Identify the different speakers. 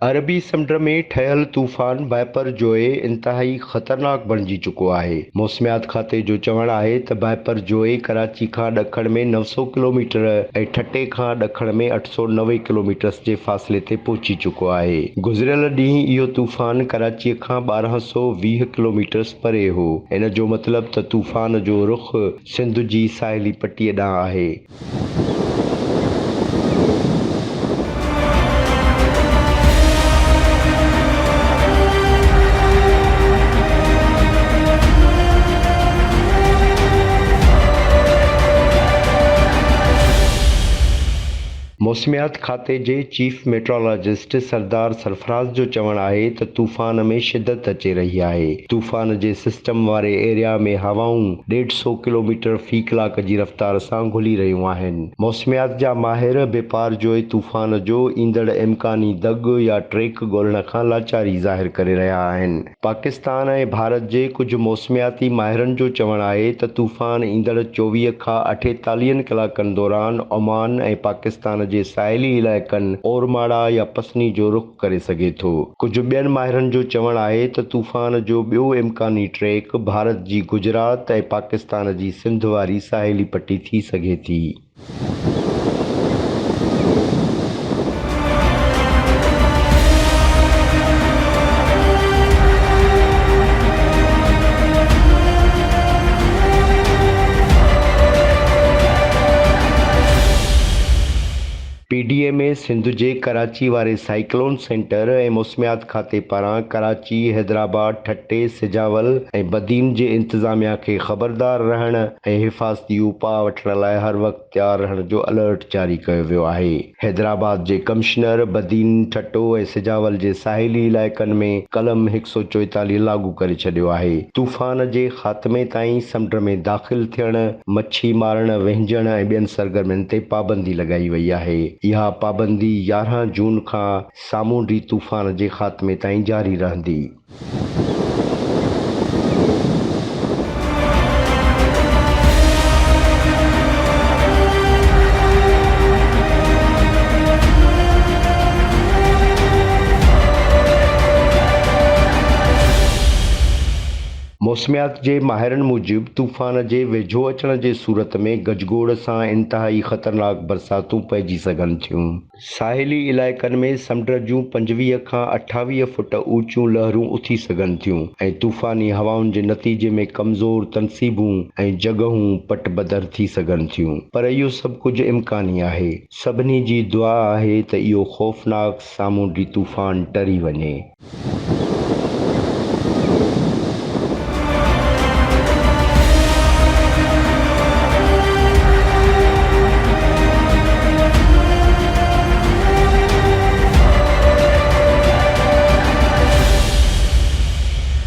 Speaker 1: अरबी समुंड में ठहियल तूफ़ान बाइपर जोए इंतहाई ख़तरनाक बणिजी चुको आहे। मौसमियात खाते जो चवणु आहे त बाइपर जोए कराची खां ॾखण में 900 किलोमीटर ऐं ठटे खां ॾखण में 890 किलोमीटर जे फ़ासिले ते पहुची चुको आहे। गुज़िरियल ॾींहुं इहो तूफ़ान कराचीअ खां 1220 किलोमीटर परे हो। इन जो मतिलबु त तूफ़ान जो रुख़ सिंध जी साहिली पटीअ ॾांहुं आहे। मौसमियात खाते जे चीफ मेट्रोलॉजिस्ट सरदार सरफराज़ जो चवणु आहे त तूफ़ान में शिदत अचे रही आहे। तूफ़ान जे सिस्टम वारे एरिया में हवाऊं 150 किलोमीटर फ़ी कलाक जी रफ़्तार सां घुली रहियूं आहिनि। मौसमियात जा माहिर बेपार जोए तूफ़ान जो ईंदड़ इम्कानी दग या ट्रेक ॻोल्हण खां लाचारी ज़ाहिर करे रहिया आहिनि। पाकिस्तान ऐं भारत जे कुझु मौसमियाती माहिरनि जो चवणु आहे त तूफ़ान ईंदड़ 24 खां 48 कलाकनि दौरान ओमान ऐं पाकिस्तान जे साहिली इलाइक़नि ओरमाड़ा या पसनी जो रुख़ करे सघे थो। कुझु ॿियनि माहिरनि जो चवणु आहे त तूफ़ान जो ॿियो इम्कानी ट्रेक भारत जी गुजरात ऐं पाकिस्तान जी सिंध वारी साहिली पटी थी सघे थी। पीडीए में सिंध जे कराची वारे साइक्लोन सेंटर ऐं मौसमियात खाते पारां कराची, हैदराबाद, ठटे, सिजावल ऐं बदीन जे इंतिज़ामिया खे ख़बरदार रहण ऐं हिफ़ाज़ती उपाउ वठण लाइ हर वक़्तु तयारु रहण जो अलर्ट जारी कयो वियो आहे। हैदराबाद जे कमिश्नर बदीन, ठटो ऐं सिजावल जे साहिली इलाइक़नि में कलम 144 लागू करे छॾियो आहे। तूफ़ान जे ख़ात्मे ताईं समुंड में दाख़िल थियण, मच्छी मारण, विंझण ऐं ॿियनि सरगर्मियुनि ते पाबंदी लॻाई वई आहे। इहा पाबंदी 11 जून खां सामूंडी तूफ़ान जे ख़ात्मे ताईं जारी रहंदी। मौसमियात जे माहिरनि मूजिबि तूफ़ान जे वेझो अचण जे सूरत में गजगोड़ सां इंतहाई ख़तरनाक बरसातूं पइजी सघनि थियूं। साहिली इलाइक़नि में समुंड जूं 25 खां 28 फुट ऊचियूं लहरूं उथी सघनि थियूं ऐं तूफ़ानी हवाउनि जे नतीजे में कमज़ोर तनसीबूं ऐं जॻहूं पटबदर थी सघनि थियूं। पर इहो सभु कुझु इम्कानी आहे। सभिनी जी दुआ आहे त इहो ख़ौफ़नाक सामूंडी तूफ़ान टरी वञे।